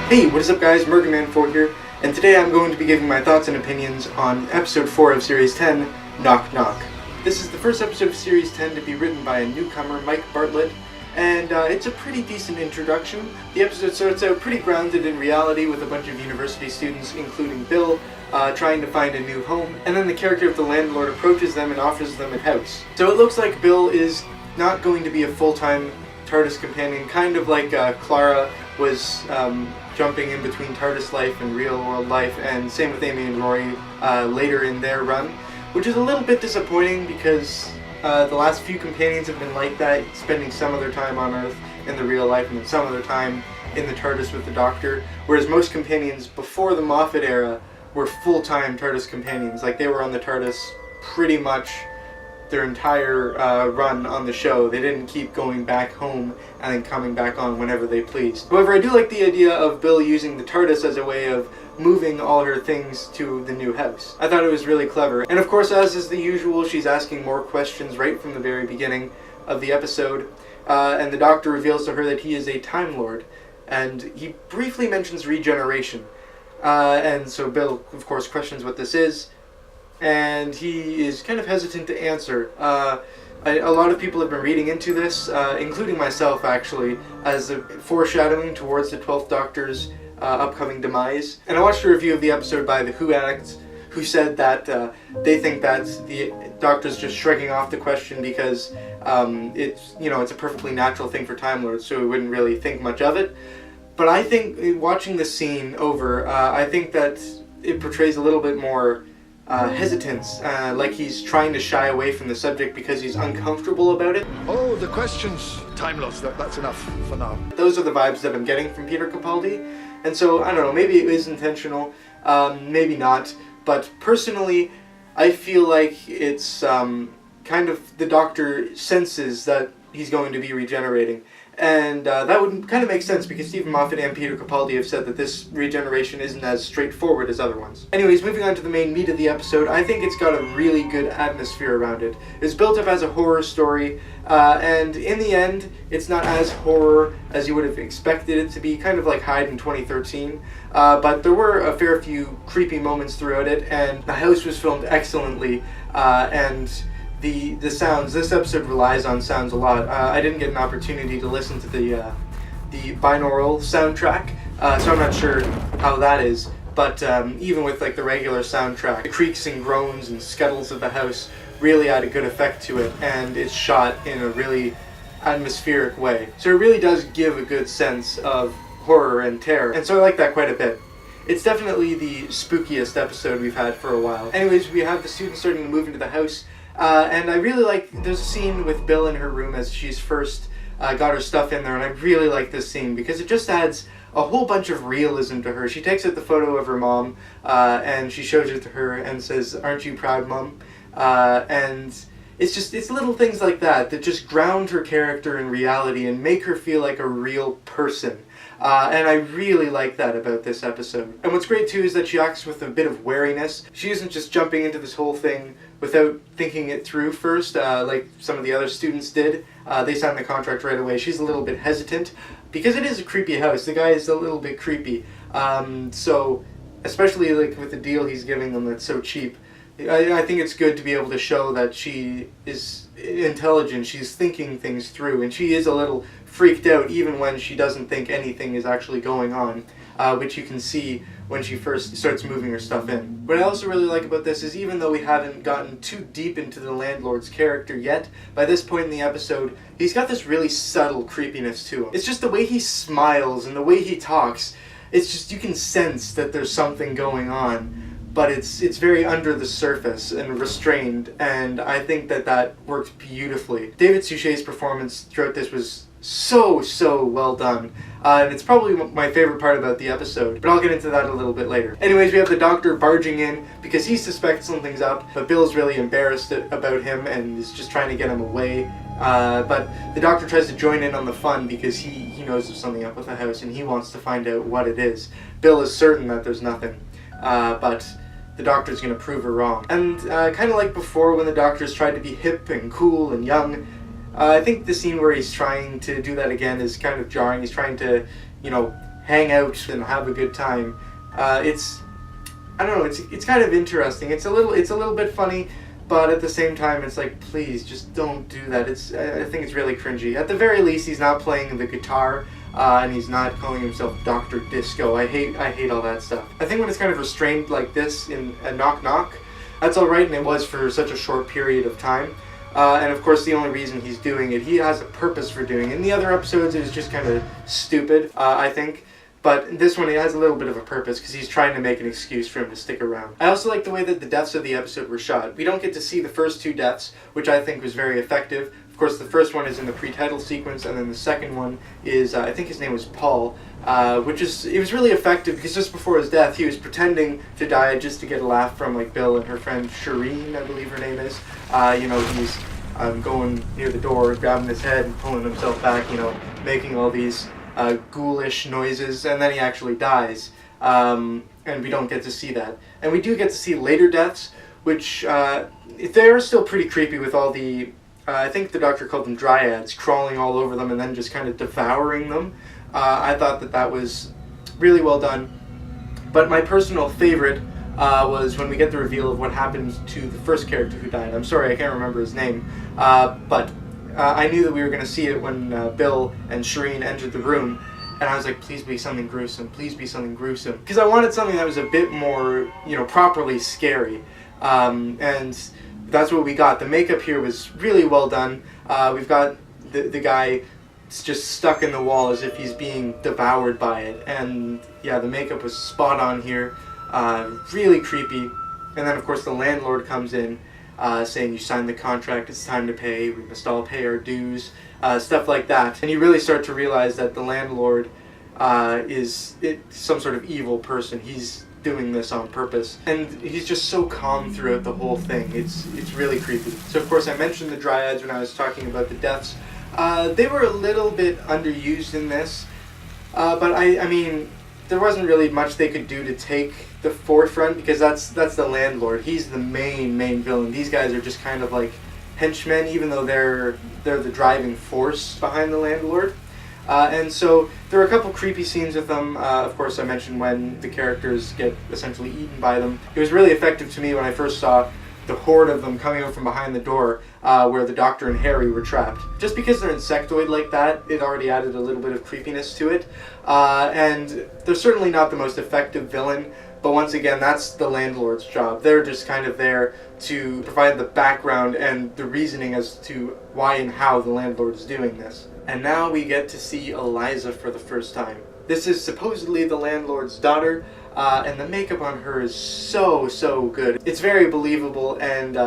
Hey, what is up guys, Mergaman4 here, and today I'm going to be giving my thoughts and opinions on episode 4 of series 10, Knock Knock. This is the first episode of series 10 to be written by a newcomer, Mike Bartlett, and it's a pretty decent introduction. The episode starts out pretty grounded in reality with a bunch of university students, including Bill, trying to find a new home, and then the character of the landlord approaches them and offers them a house. So it looks like Bill is not going to be a full-time TARDIS companion, kind of like Clara was jumping in between TARDIS life and real world life, and same with Amy and Rory later in their run, which is a little bit disappointing because the last few companions have been like that, spending some of their time on Earth in the real life and then some of their time in the TARDIS with the Doctor, whereas most companions before the Moffat era were full-time TARDIS companions. Like, they were on the TARDIS pretty much their entire run on the show. They didn't keep going back home and then coming back on whenever they pleased. However, I do like the idea of Bill using the TARDIS as a way of moving all her things to the new house. I thought it was really clever. And of course, as is the usual, she's asking more questions right from the very beginning of the episode. And the Doctor reveals to her that he is a Time Lord. And he briefly mentions regeneration. And so Bill, of course, questions what this is. And he is kind of hesitant to answer. A lot of people have been reading into this, including myself actually, as a foreshadowing towards the 12th Doctor's upcoming demise. And I watched a review of the episode by the Who Addicts, who said that they think that the Doctor's just shrugging off the question because it's a perfectly natural thing for Time Lords, so we wouldn't really think much of it. But I think, watching the scene over, I think that it portrays a little bit more hesitance, like he's trying to shy away from the subject because he's uncomfortable about it. Oh, the questions. Time loss, that's enough for now. Those are the vibes that I'm getting from Peter Capaldi, and so, I don't know, maybe it is intentional, maybe not, but personally, I feel like it's kind of the Doctor senses that he's going to be regenerating. And that would kind of make sense because Stephen Moffat and Peter Capaldi have said that this regeneration isn't as straightforward as other ones. Anyways, moving on to the main meat of the episode, I think it's got a really good atmosphere around it. It's built up as a horror story, and in the end, it's not as horror as you would have expected it to be, kind of like Hyde in 2013. But there were a fair few creepy moments throughout it, and the house was filmed excellently, and the sounds, this episode relies on sounds a lot. I didn't get an opportunity to listen to the binaural soundtrack, so I'm not sure how that is, but even with like the regular soundtrack, the creaks and groans and scuttles of the house really add a good effect to it, and it's shot in a really atmospheric way. So it really does give a good sense of horror and terror, and so I like that quite a bit. It's definitely the spookiest episode we've had for a while. Anyways, we have the students starting to move into the house. And I really like, there's a scene with Bill in her room as she's first got her stuff in there, and I really like this scene because it just adds a whole bunch of realism to her. She takes out the photo of her mom, and she shows it to her and says, "Aren't you proud, Mom?" And it's little things like that that just ground her character in reality and make her feel like a real person. And I really like that about this episode. And what's great too is that she acts with a bit of wariness. She isn't just jumping into this whole thing without thinking it through first, like some of the other students did. They signed the contract right away. She's a little bit hesitant because it is a creepy house. The guy is a little bit creepy. So especially like with the deal he's giving them that's so cheap, I think it's good to be able to show that she is intelligent, she's thinking things through, and she is a little freaked out even when she doesn't think anything is actually going on, which you can see when she first starts moving her stuff in. What I also really like about this is even though we haven't gotten too deep into the landlord's character yet, by this point in the episode, he's got this really subtle creepiness to him. It's just the way he smiles and the way he talks. It's just, you can sense that there's something going on. But it's very under the surface and restrained, and I think that worked beautifully. David Suchet's performance throughout this was so well done, and it's probably my favorite part about the episode, but I'll get into that a little bit later. Anyways, we have the Doctor barging in because he suspects something's up, but Bill's really embarrassed about him and is just trying to get him away. But the Doctor tries to join in on the fun because he knows there's something up with the house and he wants to find out what it is. Bill is certain that there's nothing, but the Doctor's going to prove her wrong. And kind of like before when the Doctor's tried to be hip and cool and young, I think the scene where he's trying to do that again is kind of jarring. He's trying to, hang out and have a good time. I don't know, it's kind of interesting. It's a little bit funny, but at the same time, it's like, please, just don't do that. I think it's really cringy. At the very least, he's not playing the guitar, and he's not calling himself Dr. Disco. I hate all that stuff. I think when it's kind of restrained like this in a Knock Knock, that's alright, and it was for such a short period of time. And of course, the only reason he's doing it, he has a purpose for doing it. In the other episodes, it was just kind of stupid, I think. But this one, it has a little bit of a purpose because he's trying to make an excuse for him to stick around. I also like the way that the deaths of the episode were shot. We don't get to see the first 2 deaths, which I think was very effective. Of course, the first one is in the pre-title sequence, and then the second one is, I think his name was Paul, it was really effective because just before his death, he was pretending to die just to get a laugh from like Bill and her friend Shireen, I believe her name is. He's going near the door, grabbing his head and pulling himself back, making all these ghoulish noises, and then he actually dies, and we don't get to see that. And we do get to see later deaths, which they are still pretty creepy with all the, I think the doctor called them dryads, crawling all over them and then just kind of devouring them. I thought that was really well done. But my personal favorite was when we get the reveal of what happened to the first character who died. I'm sorry, I can't remember his name, but I knew that we were going to see it when Bill and Shireen entered the room, and I was like, please be something gruesome, please be something gruesome. Because I wanted something that was a bit more, properly scary. And that's what we got. The makeup here was really well done. We've got the guy just stuck in the wall as if he's being devoured by it. And yeah, the makeup was spot on here. Really creepy. And then of course the landlord comes in, saying you signed the contract, it's time to pay, we must all pay our dues, stuff like that. And you really start to realize that the landlord is some sort of evil person. He's doing this on purpose. And he's just so calm throughout the whole thing. It's really creepy. So of course I mentioned the dryads when I was talking about the deaths. They were a little bit underused in this, but I mean, there wasn't really much they could do to take the forefront, because that's the landlord. He's the main villain. These guys are just kind of like henchmen, even though they're the driving force behind the landlord. And so there were a couple creepy scenes with them. Of course, I mentioned when the characters get essentially eaten by them. It was really effective to me when I first saw the horde of them coming out from behind the door, where the Doctor and Harry were trapped. Just because they're insectoid like that, it already added a little bit of creepiness to it. And they're certainly not the most effective villain, but once again, that's the landlord's job. They're just kind of there to provide the background and the reasoning as to why and how the landlord is doing this. And now we get to see Eliza for the first time. This is supposedly the landlord's daughter, and the makeup on her is so good. It's very believable and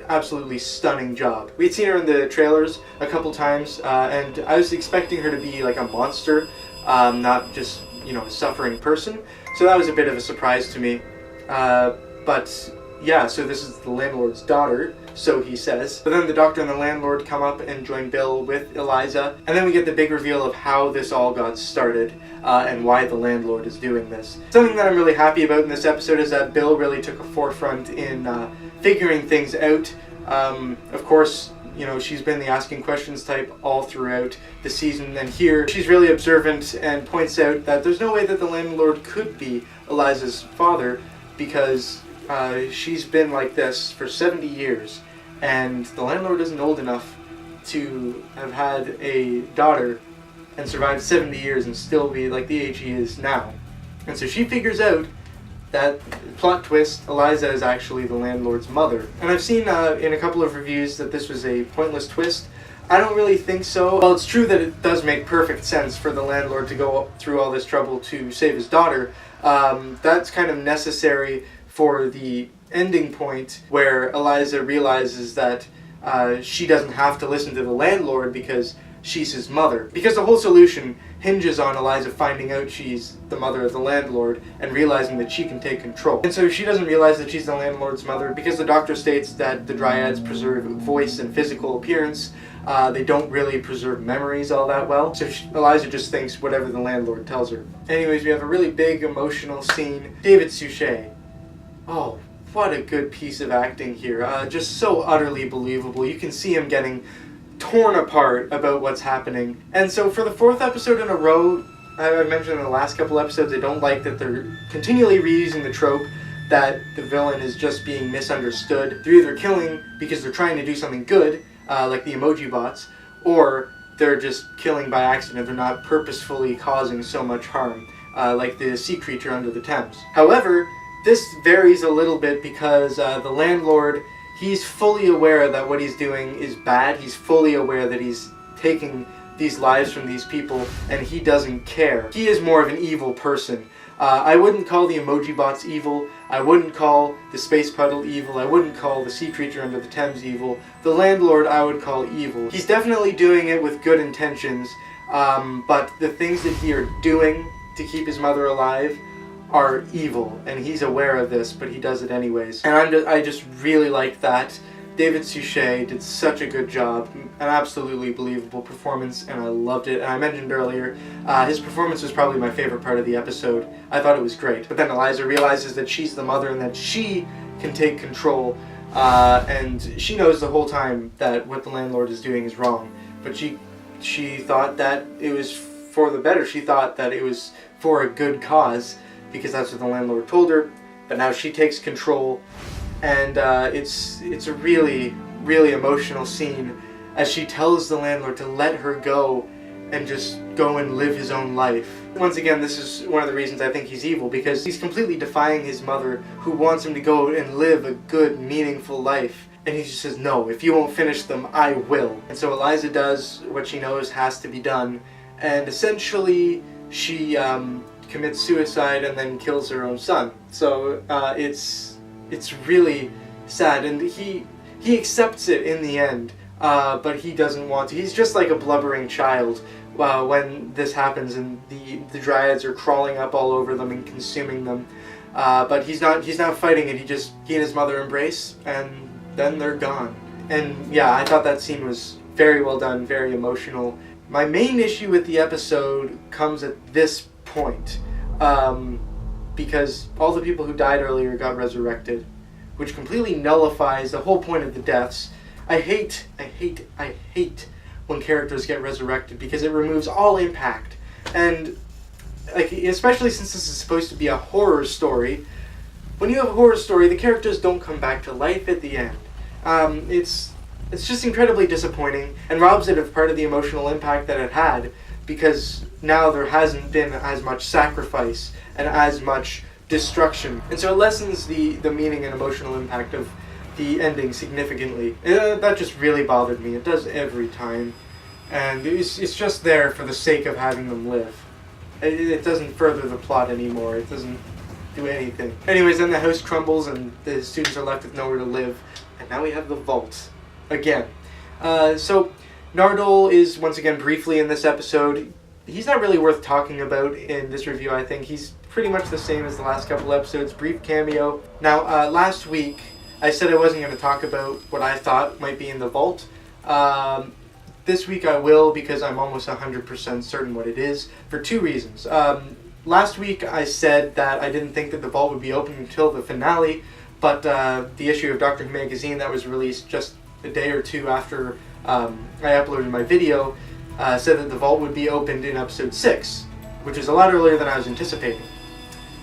absolutely stunning job. We'd seen her in the trailers a couple times, and I was expecting her to be like a monster, not just, a suffering person. So that was a bit of a surprise to me. But yeah, so this is the landlord's daughter, so he says. But then the Doctor and the landlord come up and join Bill with Eliza, and then we get the big reveal of how this all got started, and why the landlord is doing this. Something that I'm really happy about in this episode is that Bill really took a forefront in figuring things out. Of course, she's been the asking questions type all throughout the season, and here she's really observant and points out that there's no way that the landlord could be Eliza's father, because she's been like this for 70 years, and the landlord isn't old enough to have had a daughter and survived 70 years and still be like the age he is now. And so she figures out that, plot twist, Eliza is actually the landlord's mother. And I've seen in a couple of reviews that this was a pointless twist. I don't really think so. Well, it's true that it does make perfect sense for the landlord to go through all this trouble to save his daughter. That's kind of necessary for the ending point where Eliza realizes that she doesn't have to listen to the landlord because she's his mother. Because the whole solution hinges on Eliza finding out she's the mother of the landlord and realizing that she can take control. And so she doesn't realize that she's the landlord's mother because the Doctor states that the dryads preserve voice and physical appearance. They don't really preserve memories all that well. So Eliza just thinks whatever the landlord tells her. Anyways, we have a really big emotional scene. David Suchet. Oh, what a good piece of acting here. Just so utterly believable. You can see him getting torn apart about what's happening. And so for the 4th episode in a row, I mentioned in the last couple episodes, I don't like that they're continually reusing the trope that the villain is just being misunderstood. They're either killing because they're trying to do something good, like the emoji bots, or they're just killing by accident. They're not purposefully causing so much harm, like the sea creature under the Thames. However, this varies a little bit because the landlord, he's fully aware that what he's doing is bad. He's fully aware that he's taking these lives from these people, and he doesn't care. He is more of an evil person. I wouldn't call the emoji bots evil. I wouldn't call the space puddle evil. I wouldn't call the sea creature under the Thames evil. The landlord I would call evil. He's definitely doing it with good intentions, but the things that he are doing to keep his mother alive are evil, and he's aware of this, but he does it anyways. And I just really like that. David Suchet did such a good job, an absolutely believable performance, and I loved it. And I mentioned earlier, his performance was probably my favorite part of the episode. I thought it was great. But then Eliza realizes that she's the mother and that she can take control, and she knows the whole time that what the landlord is doing is wrong. But she thought that it was for the better. She thought that it was for a good cause, because that's what the landlord told her. But now she takes control. And it's a really, really emotional scene as she tells the landlord to let her go and just go and live his own life. Once again, this is one of the reasons I think he's evil, because he's completely defying his mother, who wants him to go and live a good, meaningful life. And he just says, no, if you won't finish them, I will. And so Eliza does what she knows has to be done, and essentially she commits suicide and then kills her own son. So it's really sad, and he accepts it in the end, but he doesn't want to. He's just like a blubbering child when this happens, and the dryads are crawling up all over them and consuming them. But he's not fighting it. He and his mother embrace, and then they're gone. And yeah, I thought that scene was very well done, very emotional. My main issue with the episode comes at this point. Because all the people who died earlier got resurrected, which completely nullifies the whole point of the deaths. I hate when characters get resurrected, because it removes all impact. And like, especially since this is supposed to be a horror story, when you have a horror story, the characters don't come back to life at the end. It's just incredibly disappointing, and robs it of part of the emotional impact that it had, because now there hasn't been as much sacrifice and as much destruction. And so it lessens the meaning and emotional impact of the ending significantly. That just really bothered me. It does every time. And it's just there for the sake of having them live. It doesn't further the plot anymore. It doesn't do anything. Anyways, then the house crumbles and the students are left with nowhere to live. And now we have the vault. Again. So Nardole is once again briefly in this episode. He's not really worth talking about in this review, I think. He's pretty much the same as the last couple episodes. Brief cameo. Now, last week, I said I wasn't going to talk about what I thought might be in the vault. This week I will, because I'm almost 100% certain what it is, for two reasons. Last week I said that I didn't think that the vault would be open until the finale, but the issue of Doctor Who Magazine that was released just a day or two after I uploaded my video said that the vault would be opened in episode 6, which is a lot earlier than I was anticipating.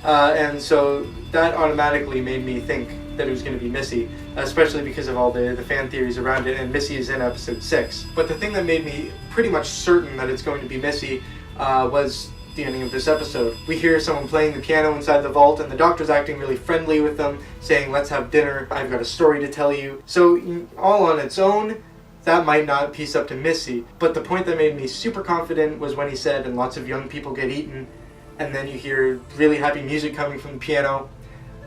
And so that automatically made me think that it was going to be Missy, especially because of all the fan theories around it, and Missy is in episode 6. But the thing that made me pretty much certain that it's going to be Missy was the ending of this episode. We hear someone playing the piano inside the vault, and the Doctor's acting really friendly with them, saying, "Let's have dinner, I've got a story to tell you." So all on its own, that might not piece up to Missy. But the point that made me super confident was when he said, "And lots of young people get eaten," and then you hear really happy music coming from the piano,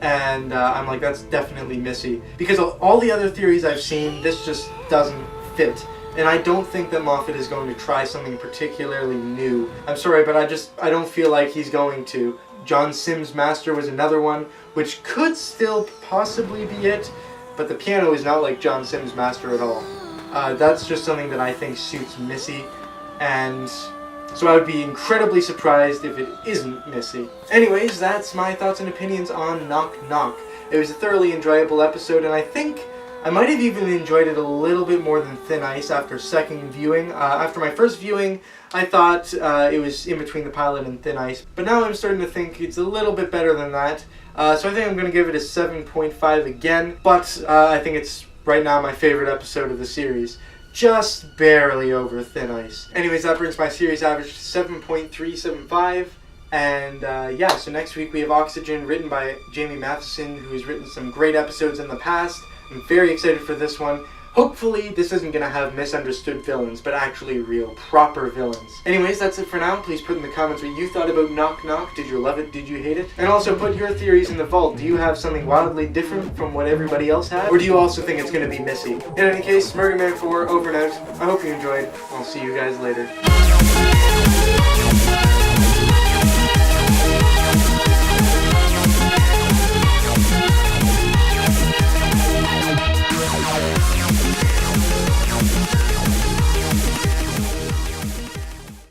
and I'm like, that's definitely Missy. Because all the other theories I've seen, this just doesn't fit. And I don't think that Moffat is going to try something particularly new. I'm sorry, but I don't feel like he's going to. John Sims' Master was another one, which could still possibly be it, but the piano is not like John Sims' Master at all. That's just something that I think suits Missy, and so I would be incredibly surprised if it isn't Missy. Anyways, that's my thoughts and opinions on Knock Knock. It was a thoroughly enjoyable episode, and I think I might have even enjoyed it a little bit more than Thin Ice after second viewing. After my first viewing, I thought it was in between the pilot and Thin Ice, but now I'm starting to think it's a little bit better than that. So I think I'm going to give it a 7.5 again, but I think it's right now my favorite episode of the series. Just barely over Thin Ice. Anyways, that brings my series average to 7.375. And yeah, so next week we have Oxygen, written by Jamie Matheson, who has written some great episodes in the past. I'm very excited for this one. Hopefully this isn't going to have misunderstood villains, but actually real, proper villains. Anyways, that's it for now. Please put in the comments what you thought about Knock Knock. Did you love it? Did you hate it? And also put your theories in the vault. Do you have something wildly different from what everybody else had? Or do you also think it's going to be Missy? In any case, Murder Man 4, over and out. I hope you enjoyed. I'll see you guys later.